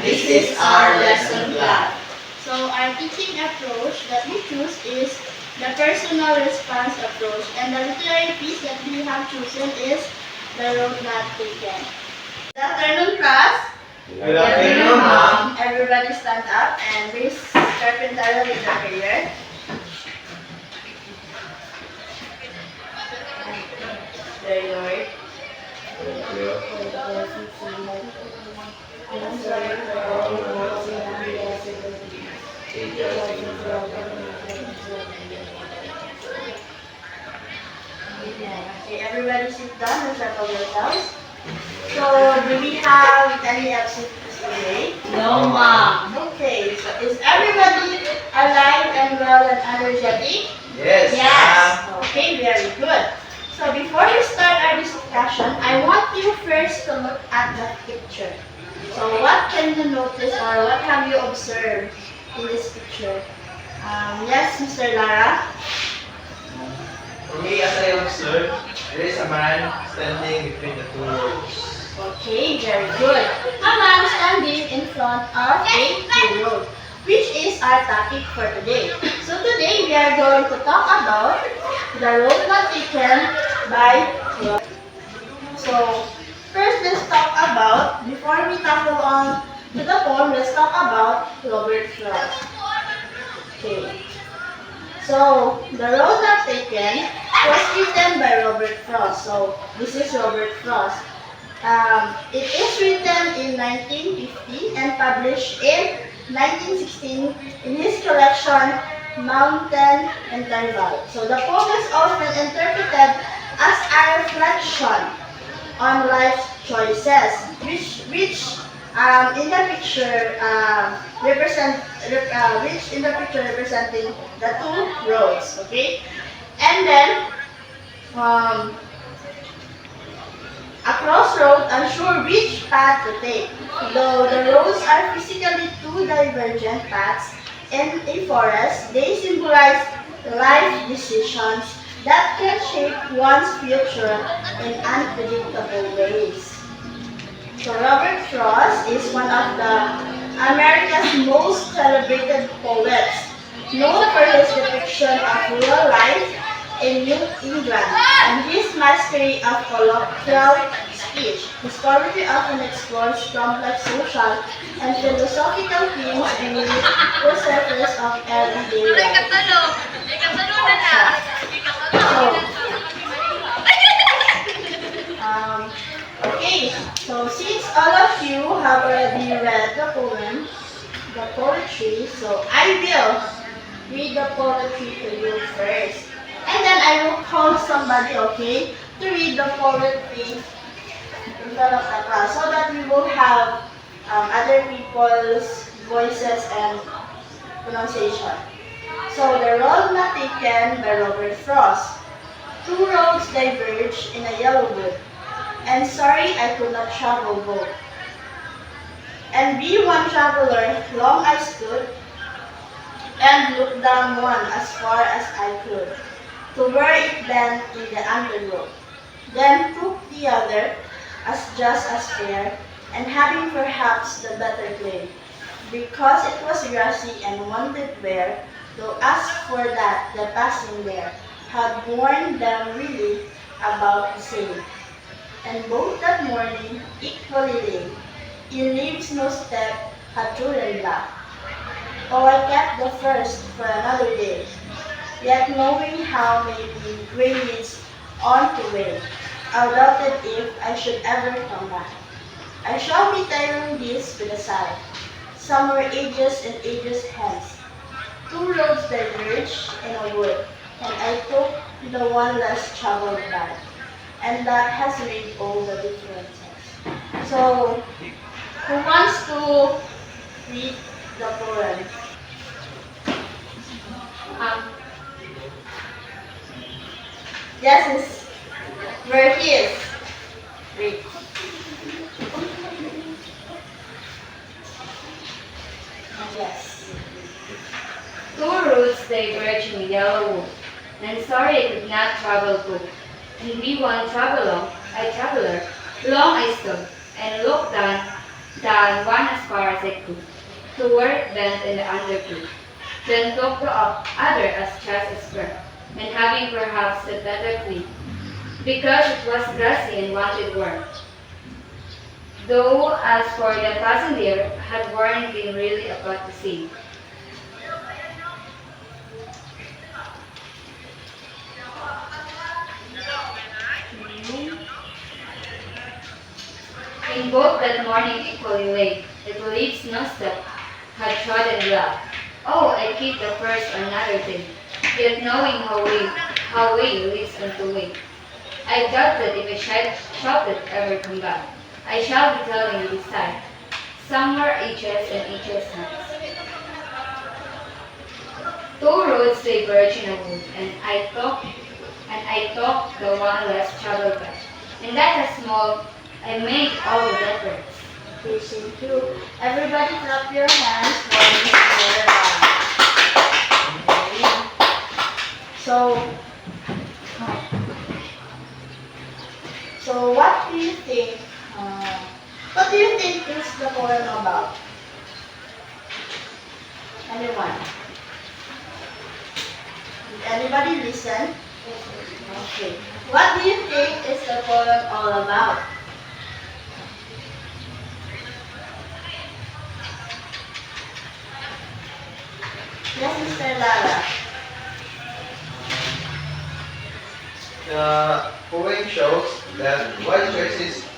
This is our lesson plan. So our teaching approach that we choose is the personal response approach, and the literary piece that we have chosen is the road not taken. Good afternoon, class. Good afternoon, ma'am. Everybody stand up and raise carpentero with the prayer. Dear Lord, I'm sorry for all the wrongs and unblessed. Okay, everybody sit down and settle yourselves. So, do we have any absentees today? No, ma'am. Okay, so is everybody alive and well and energetic? Yes, ma'am. Okay, very good. So before we start our discussion, I want you first to look at the picture. So what can you notice or what have you observed in this picture? Yes, Mr. Lara? For me, as I observed, there is a man standing between the two roads. Okay, very good. A man standing in front of a two road, which is our topic for today. So today we are going to talk about the road not taken by road. So first let's talk about, before we tackle on to the poem, let's talk about Robert Frost. Okay. So the road not taken was written by Robert Frost. So this is Robert Frost. It is written in 1950 and published in 1916 in his collection Mountain Interval. So the poem is often interpreted as a reflection on life's choices, which in the picture representing the two roads. Okay, and then a crossroad unsure which path to take. Though the roads are physically two divergent paths in a forest, they symbolize life decisions that can shape one's future in unpredictable ways. So Robert Frost is one of the America's most celebrated poets, known for his depiction of rural life in New England and his mastery of colloquial speech. His poetry often explores complex social and philosophical themes beneath the surface of everyday life. Okay, so since all of you have already read the poem, the poetry, so I will read the poetry to you first. And then I will call somebody, okay, to read the poetry in front of the class so that we will have other people's voices and pronunciation. So, The Road Not Taken by Robert Frost. Two roads diverge in a yellow wood, and sorry I could not travel both. And be one traveler, long I stood, and looked down one as far as I could, to where it bent in the undergrowth. Then took the other, as just as fair, and having perhaps the better claim, because it was grassy and wanted wear, though as for that the passing there had worn them really about the same. And both that morning equally lay, in leaves no step had trodden black. Oh, I kept the first for another day, yet knowing how maybe gray leads on to way, I doubted if I should ever come back. I shall be tiring this with a sigh, somewhere ages and ages hence. Two roads diverged in a wood, and I took the one less traveled by, and that has made all the differences. So, who wants to read the poem? Yes, it's where he is. Read. Yes. Two roads diverge in yellow wood, and sorry I could not travel both. And we one traveler, long I stood, and looked down down one as far as I could, to where it bent in the undergrowth, then took the other as just as firm, and having perhaps the better clean, because it was grassy and wanted work. Though as for the passenger, had Warren been really about the same. In both that morning equally late, the colleagues no step had trodden block. Oh, I keep the first another day, yet knowing how way leads unto way. I doubt that if a shouted ever come back, I shall be telling you this time, somewhere ages and ages hence. Two roads diverge in a wood, and I took the one less traveled by. And that a small, I made all the difference. Okay, thank you. Everybody clap your hands for Mr. So, so what do you think? What do you think is the poem about? Anyone? Did anybody listen? Okay. What do you think is the poem all about? Yes, Mr. Lara. The poem shows that while choices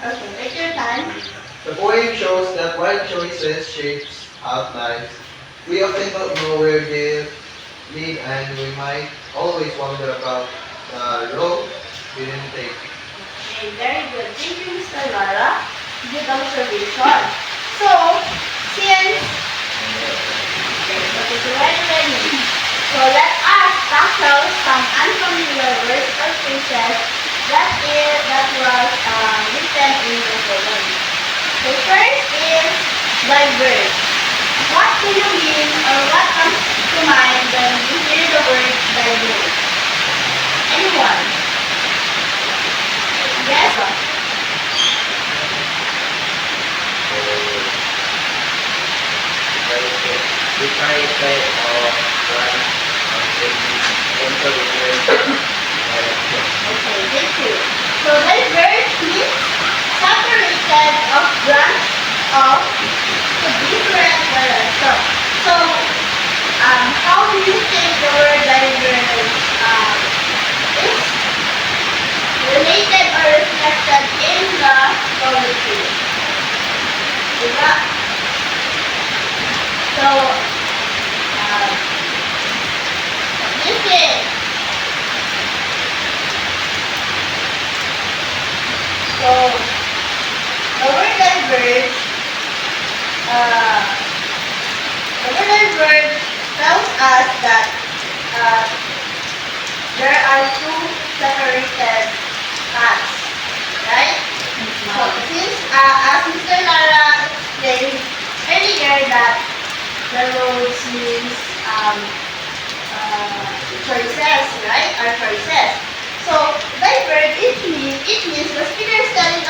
Okay, take your time. the poem shows that while choices shapes out lives, we often don't know where they lead and we might always wonder about the road we didn't take. Okay, very good. Thank you, Mr. Lara. Good observation. So, since okay, so ready. So let us tackle some unfamiliar words or phrases that was written in the poem. So first is diverge. What do you mean or what comes to mind when you hear the word diverge? Anyone? Yes? We try of one Okay, thank you. So diverge means separated of branch of to different direction. So, how do you think the word diverge is related or reflected in the poetry? Diba? So, listen. So, the word diverge, tells us that there are two separated paths, right? So, since as Mr. Lara explained earlier that the roads means choices, right? Are choices. So diverge it means the speaker is telling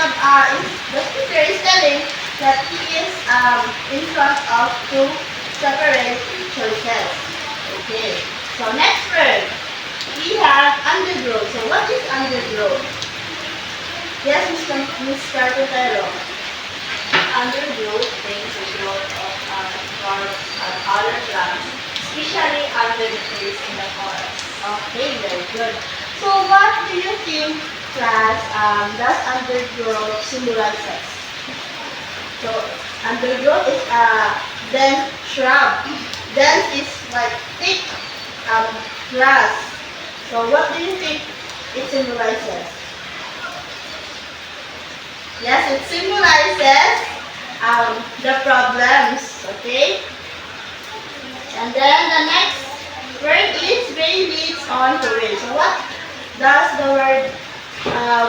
that he is in front of two separate choices. Okay. So next word we have undergrowth. So what is undergrowth? Yes, Mr. Tutero. Undergrowth means the growth of shrubs and other plants, especially under the trees in the forest. Okay, very good. So what do you think, class, does undergrowth symbolizes? So undergrowth is a dense shrub. Dense is like thick grass. So what do you think it symbolizes? Yes, it symbolizes the problems. Okay. And then the next word is rain leads on to rain. So what does the word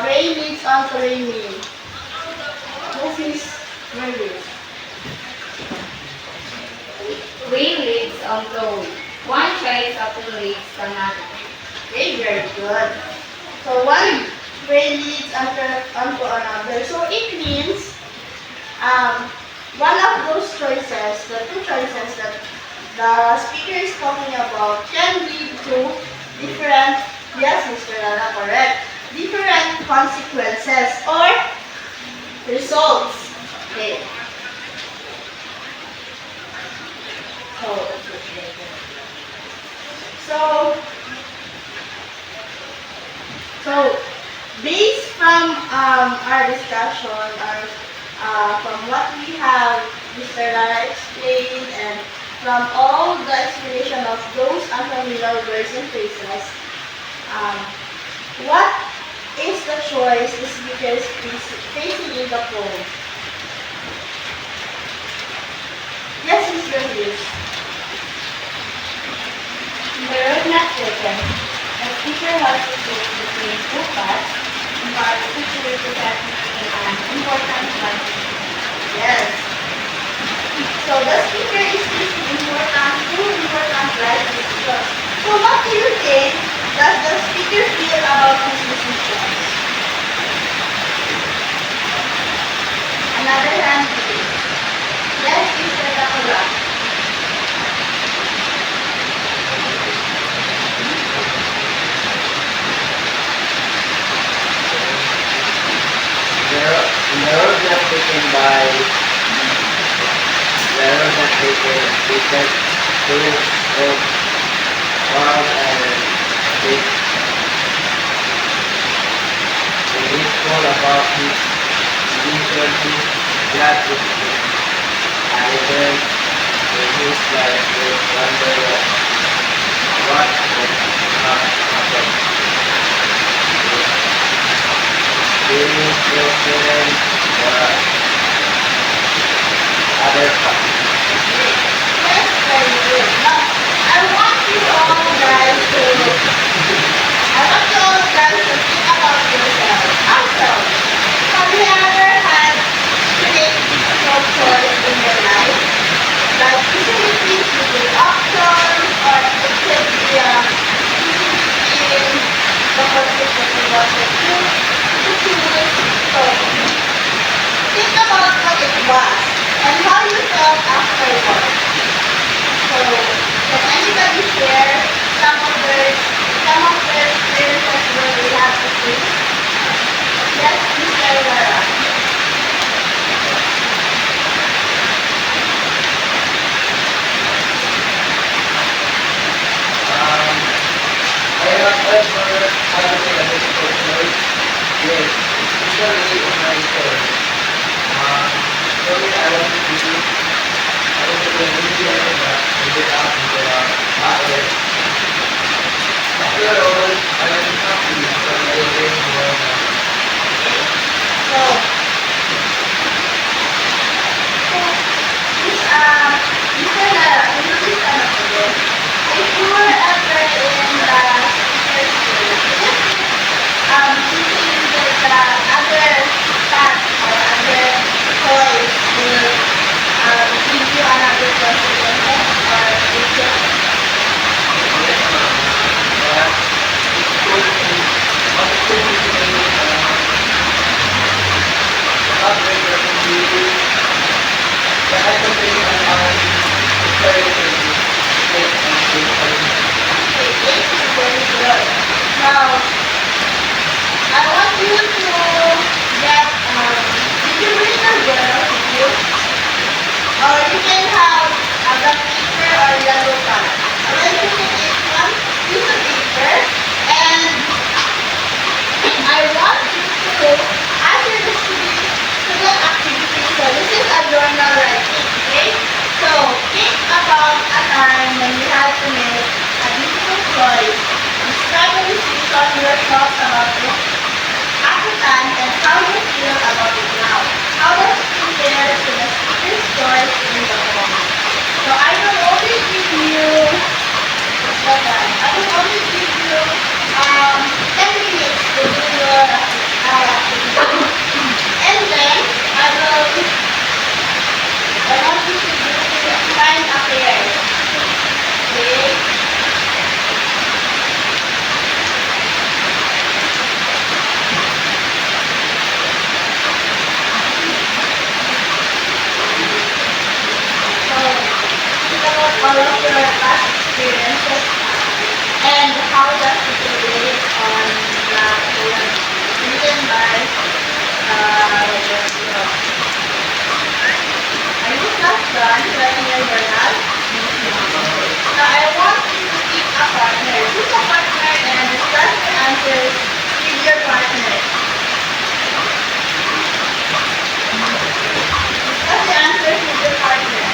rain leads on to rain mean? This is rain. Wind leads on to wind. One choice often leads to another. Okay, very good. So one way leads onto another. So it means one of those choices, the two choices that the speaker is talking about can lead to different, yes, Mr. Lana, correct, different consequences or results. Okay. So, so based from our discussion or from what we have Mr. Lara explained and from all the explanation of those unfamiliar words and phrases, what is the choice the speaker is facing in the poem? Yes, Mr. Hughes. In the road not taken, the speaker has to choose between two paths in order to represent an important one. Yes. So the speaker is facing two important life decisions. So what do you think does the speaker feel about his decisions? Another hand, please. Yes, Mr. Dakula. The road not taken by the road not taken because through of world and it is all about his vision, his glad to and then in his life will wonder what would happen. Being children or other Yes, very good. Now, I want you all guys to think about yourself. Also, have you ever had to make difficult choice in your life? Like easily things between options or it could be in the conflict that you want to choose. So think about what it was and how you felt afterwards. So can anybody share some of their experiences where they have to choose? Yes, Mr. Lara. I have ever had to make a difficult choice. Yes, especially in my choice. Sorry, I want to be an engineer, but ended up into a pilot. After all, I am happy because I gained more. So, Mr. Lara, can you please stand up again? If you were ever in the speaker's place, thinking that the other path or other choice will give you another consequences or it just very good. Now, I want you to get, did you bring your journal with you? Or you can have a black paper or yellow pad. And then you can take one piece of paper and I want you to answer the student activity. So this is a journal writing, okay? So think about a time when you had to make a difficult choice. Describe the decision, your thoughts about it at the time, and how you feel about it now. How does it compare to the speaker's choice in the poem? So I will only give you, what's that time? I will only give you 10 minutes to do your activity. And then I want you to find a pair. Okay? all of your past experiences and how does it relate on the poem written by Robert Frost. Are you not done writing your journal? Now I want you to pick a partner. Choose a partner and discuss the answers with your partner. Discuss the answers with your partner.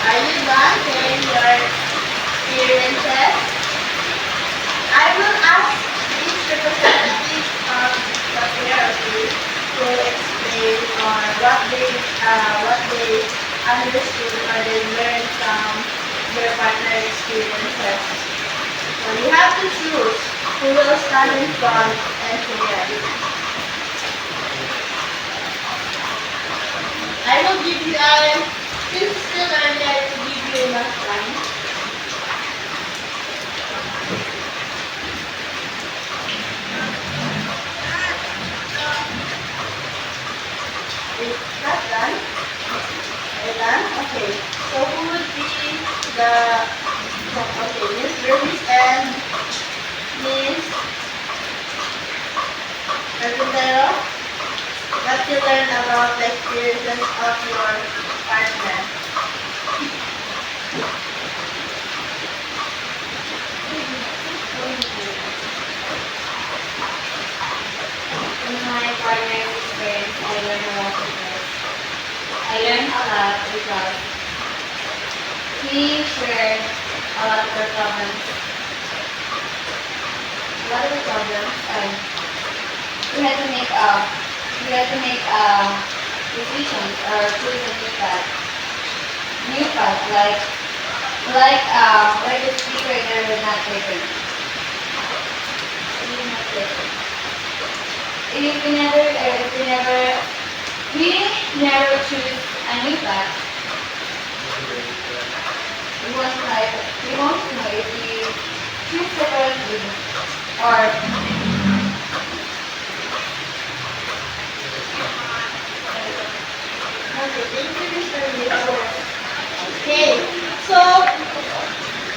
Are you done sharing your experiences? I will ask each representative of the therapy to explain on what they understood or they learned from their partner experiences. So you have to choose who will stand in front and share. I will give you since it's still early, I will give you enough time. Is that done? Are you done? Okay. So who would be Miss Bernice and Miss Carpintero? What you learn about the experiences of your partner? In my partner's experience, I learned a lot of things. I learned a lot because he shared a lot of our problems. A lot of the problems, and we had to make decisions or choose a new path. New path, like the speaker there was not taken. It is not taken. We never choose a new path. We won't know if we choose separately or Okay, thank you, Mr. Leo. Okay, so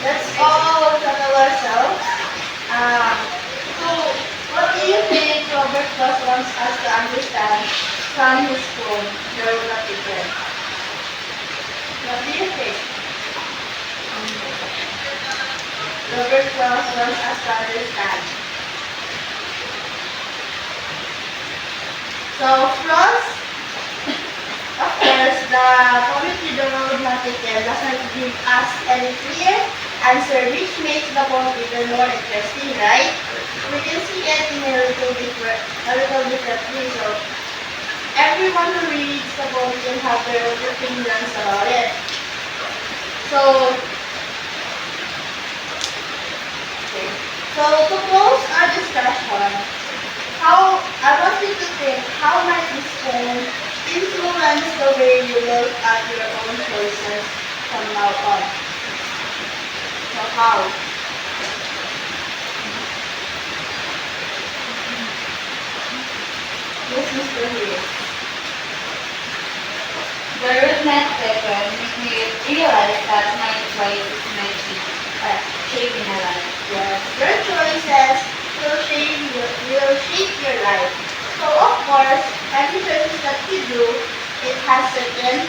let's all settle ourselves. So, what do you think Robert Frost wants us to understand from his poem, The Road of Eden? What do you think? Robert Frost wants us to understand. So, Frost, of course, the poetry The Road Not Taken doesn't give us any clear answer, which makes the poem even more interesting, right? We can see it in a little differently. So everyone who reads the poem can have their own opinions about it. So, okay. So to close our discussion, I want you to think how might this poem influence the way you look at your own choices from now on. So how? Yes, Mr. Lewis. the road not taken made me realize that my choices might be shaping a life. Yes, your choices will shape your life. So of course, every choices that you do, it has certain,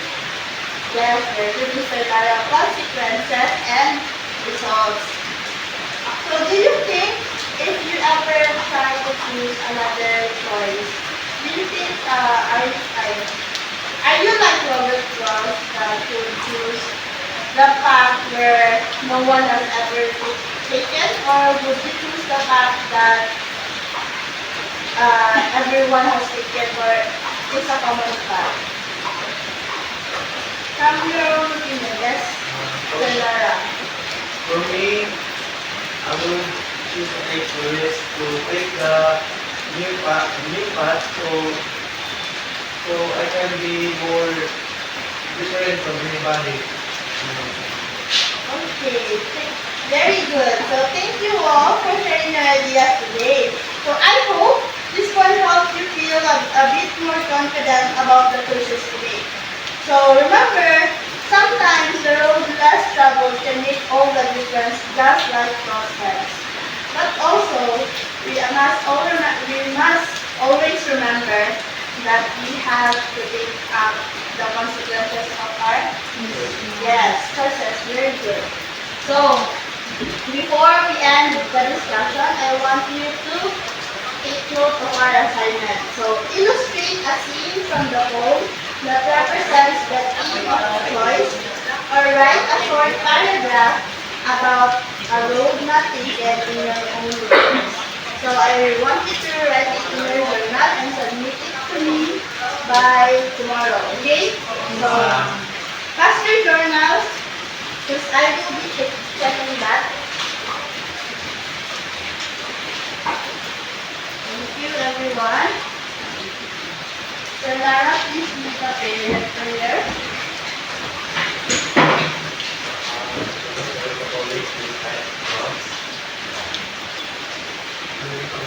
yes, there will be certain consequences and results. So do you think if you ever try to choose another choice, do you think are you like Robert Frost that would choose the path where no one has ever taken, or would you choose the path that everyone has taken, or is a common path? From your own opinion, yes, Lara. For me, I will choose a choice to take the new path, so I can be more different from anybody. Okay, very good. So thank you all for sharing your ideas today. So I hope this one helped you feel a bit more confident about the choices today. So remember, sometimes the road less traveled can make all the difference, just like process. But also, we must always remember that we have to take up the consequences of our yes choices. Very good. So before we end the discussion, I want you to take note of our assignment. So illustrate a scene from the poem that represents the theme of the choice, or write a short paragraph about a road not taken in your own words. So I want you to write it in your journal and submit it to me by tomorrow. Okay? So pass your journals because I will be checking that. Thank you everyone. So Lara, please lead the prayer.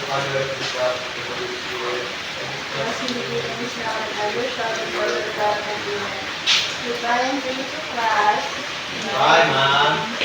Father, the Son, and the Holy Spirit. As in the beginning, now and ever shall be world without end. Amen. Goodbye and thank you to class. Bye, Mom.